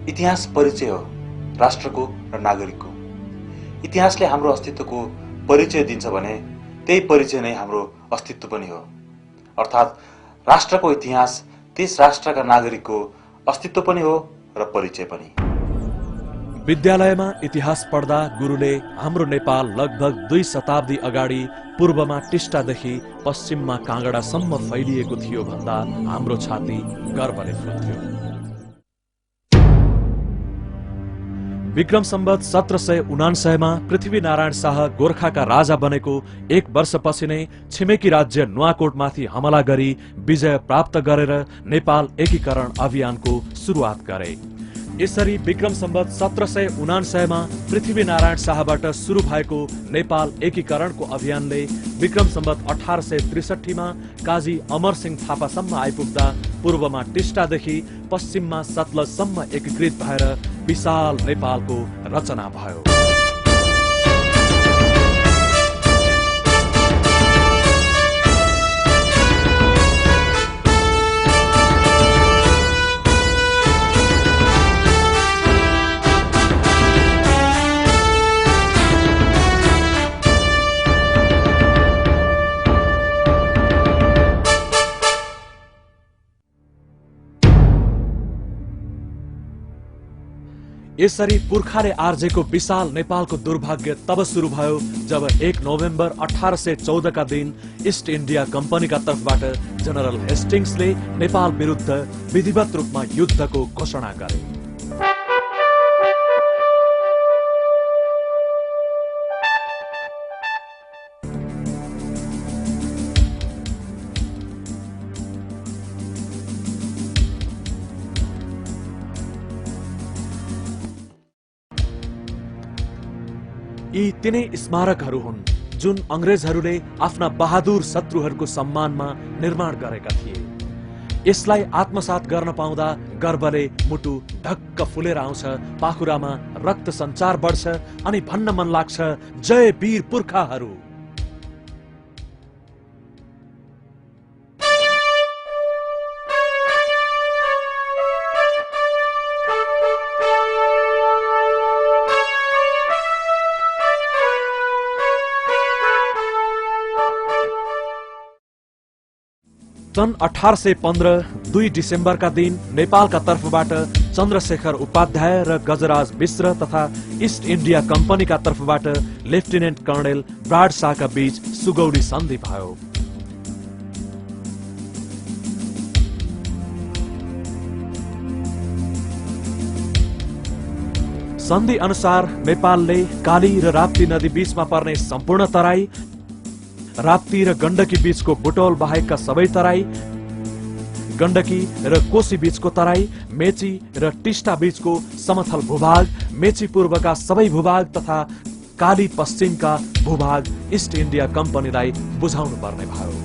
इतिहास परिचय हो राष्ट्रको र नागरिकको। इतिहासले हाम्रो अस्तित्वको परिचय दिन्छ भने त्यही परिचय नै हाम्रो अस्तित्व पनि हो। अर्थात् राष्ट्रको इतिहास त्यस राष्ट्रका नागरिकको अस्तित्व पनि हो र परिचय पनि। विद्यालयमा इतिहास पढ्दा गुरुले हाम्रो नेपाल लगभग 2 शताब्दी अगाडि पूर्वमा टिस्टादेखि पश्चिममा काँगडासम्म फैलिएको थियो भन्दा हाम्रो छाती गर्वले फुल्थ्यो। विक्रम सम्वत 1799 मा पृथ्वीनारायण शाह गोर्खाका राजा बनेको 1 वर्षपछि नै छिमेकी राज्य नुवाकोटमाथि हमला गरी विजय प्राप्त गरेर नेपाल एकीकरण अभियानको सुरुवात गरे। यसरी विक्रम सम्वत 1799 मा पृथ्वीनारायण शाहबाट सुरु भएको नेपाल एकीकरणको अभियानले विक्रम सम्वत 1863 मा काजी अमरसिंह थापासम्म आइपुग्दा पूर्वमा टिस्टादेखि पश्चिममा सतलजसम्म एकीकृत भएर विशाल नेपालको रचना भयो। यसरी पुर्खाले आर्जेको विशाल नेपालको दुर्भाग्य तब सुरु भयो जब 1 नोभेम्बर 1814 का दिन ईस्ट इन्डिया कम्पनीका तर्फबाट जनरल हेस्टिंग्सले नेपाल विरुद्ध विधिवत रूपमा युद्धको घोषणा गरे। यी तिनै स्मारकहरू हुन् जुन अंग्रेजहरूले आफ्ना बहादुर शत्रुहरूको सम्मानमा निर्माण गरेका थिए। यसलाई आत्मसात गर्न पाउँदा गर्वले मुटु ढक्क फुलेर आउँछ, पाखुरामा रक्त सञ्चार बढ्छ अनि भन्न मन लाग्छ, जय वीर पुर्खाहरू। सन् 1815 2 डिसेम्बरका दिन नेपालका तर्फबाट चन्द्रशेखर उपाध्याय र गजराज मिश्र तथा ईस्ट इन्डिया कम्पनीका तर्फबाट लेफ्टिनेन्ट कर्णेल ब्राडशाहका बीच सुगौली सन्धि भयो। सन्धि अनुसार नेपालले काली र राप्ती नदी बीचमा पर्ने सम्पूर्ण तराई, राप्ती र गण्डकी बीचको बुटौल बाहेकका सबै तराई, गण्डकी र कोशी बीचको तराई, मेची र टिस्टा बीचको समथल भूभाग, मेची पूर्वका सबै भूभाग तथा काली पश्चिमका भूभाग ईस्ट इन्डिया कम्पनीलाई बुझाउनु पर्ने भयो।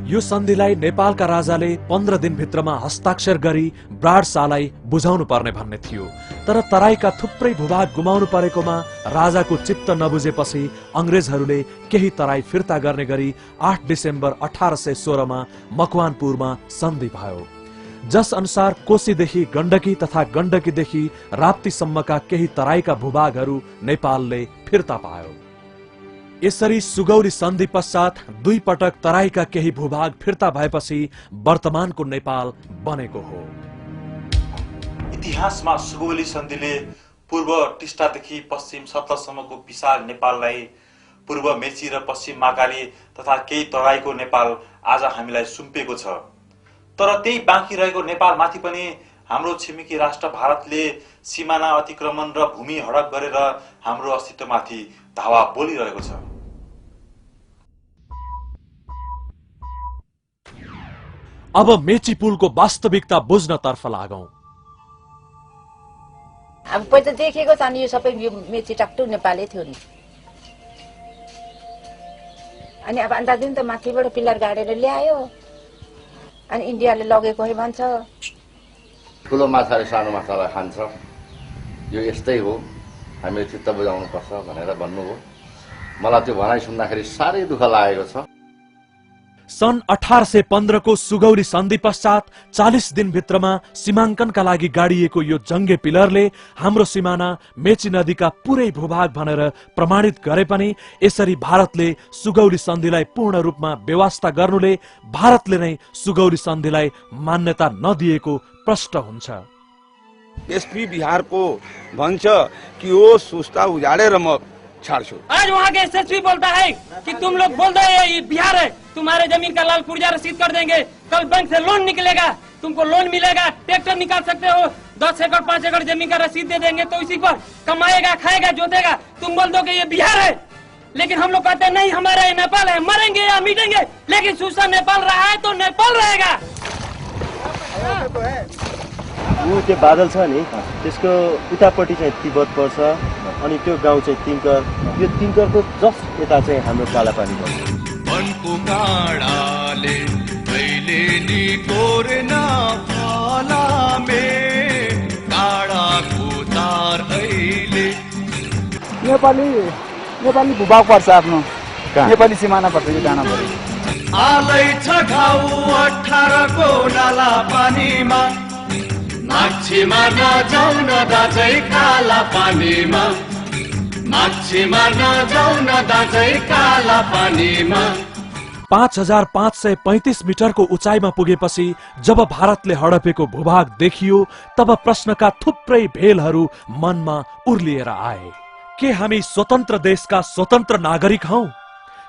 यो सन्धिलाई नेपालका राजाले 15 दिनभित्रमा हस्ताक्षर गरी ब्राडशाहलाई बुझाउनु पर्ने भन्ने थियो। तर तराईका थुप्रै भूभाग गुमाउनु परेकोमा राजाको चित्त नबुझेपछि अंग्रेजहरूले केही तराई फिर्ता गर्ने गरी 8 डिसेम्बर 1816 मा मकवानपुरमा सन्धि भयो, जस अनुसार कोशीदेखि गण्डकी तथा गण्डकीदेखि राप्तीसम्मका केही तराईका भूभागहरू नेपालले फिर्ता पायो। यसरी सुगौली सन्धि पश्चात 2 पटक तराईका केही भूभाग फिर्ता भएपछि वर्तमानको नेपाल बनेको हो। इतिहासमा सुगौली सन्धिले पूर्व टिस्टादेखि पश्चिम सतलजसम्मको विशाल नेपाललाई पूर्व मेची र पश्चिम महाकाली तथा केही तराईको नेपाल आज हामीलाई सुम्पेको छ। तर त्यही बाँकी रहेको नेपालमाथि पनि हाम्रो छिमेकी राष्ट्र भारतले सीमाना अतिक्रमण र भूमि हडप गरेर हाम्रो अस्तित्वमाथि धावा बोलिरहेको छ। अब मेची पुलको वास्तविकता बुझ्न तर्फ लागौं। अब पहिला देखेको छ नि, यो सबै यो मेची टाक्टु नेपालै थियो नि। अनि अब अन्दाज दिन त माथिबाट पिलर गाडेर ल्यायो अनि इन्डियाले लगेको है भन्छ। ठुलो माछाले सानो माछालाई खान्छ, यो यस्तै हो, हामीले चित्त बुझाउनु पर्छ भनेर भन्नुभयो। मलाई त्यो भनाइ सुन्दाखेरि साह्रै दुःख लागेको छ। सन् 1815 को सुगौली सन्धि पश्चात 40 दिनभित्रमा सीमाङ्कनका लागि गाडिएको यो जङ्गे पिलरले हाम्रो सिमाना मेची नदीका पुरै भूभाग भनेर प्रमाणित गरे पनि यसरी भारतले सुगौली सन्धिलाई पूर्ण रूपमा व्यवस्था गर्नुले भारतले नै सुगौली सन्धिलाई मान्यता नदिएको प्रष्ट हुन्छ। एसपी बिहार को भन्छ कि वो सुस्ता उजाड़े र म छाड्छु। आज वहाँ के एसएसपी बोलता है कि तुम लोग बोल रहे हैं ये बिहार है, तुम्हारे जमीन का लाल पुर्जा रसीद कर देंगे, कल बैंक से लोन निकलेगा, तुमको लोन मिलेगा, ट्रैक्टर निकाल सकते हो, 10 एकड़ 5 एकड़ जमीन का रसीद दे देंगे तो इसी पर कमाएगा, खाएगा, जोतेगा। तुम बोल दो कि ये बिहार है, लेकिन हम लोग कहते हैं नहीं हमारा ये नेपाल है, मरेंगे या मिटेंगे, लेकिन सूसा नेपाल रहा है तो नेपाल रहेगा। ऊ त्यो बादल छ नि त्यसको उतापट्टि चाहिँ तिब्बत पर्छ अनि त्यो गाउँ चाहिँ तिङ्कर, यो तिङ्करको जस्ट यता चाहिँ हाम्रो कालापानी पर्छ। वनको काँडाले कहिले नि कोरेन फलामे काँडाको तार अहिले नेपाली भूभाग पर्छ आफ्नो नेपाली सिमाना पर्छ यो जान पर्यो। आलै छ घाउ 18 को नाला पानीमा माछी मार्न जाउँ न दाजै काला पानीमा माछी मार्न जाउँ न दाजै काला पानीमा। 5535 मिटरको उचाइमा पुगेपछि जब भारतले हडपेको भूभाग देखियो तब प्रश्नका थुप्रै भेलहरू मनमा उर्लिएर आए। के हामी स्वतन्त्र देशका स्वतन्त्र नागरिक हौ?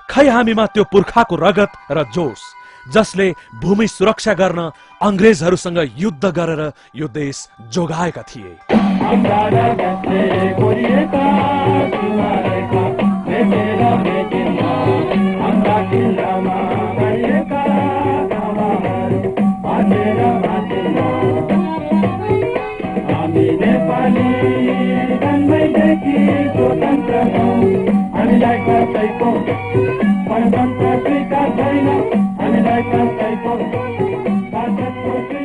खै हामीमा त्यो पुर्खाको रगत र जोश जसले भूमि सुरक्षा गर्न अंग्रेजहरूसँग युद्ध गरेर यो देश जोगाएका थिए। I'm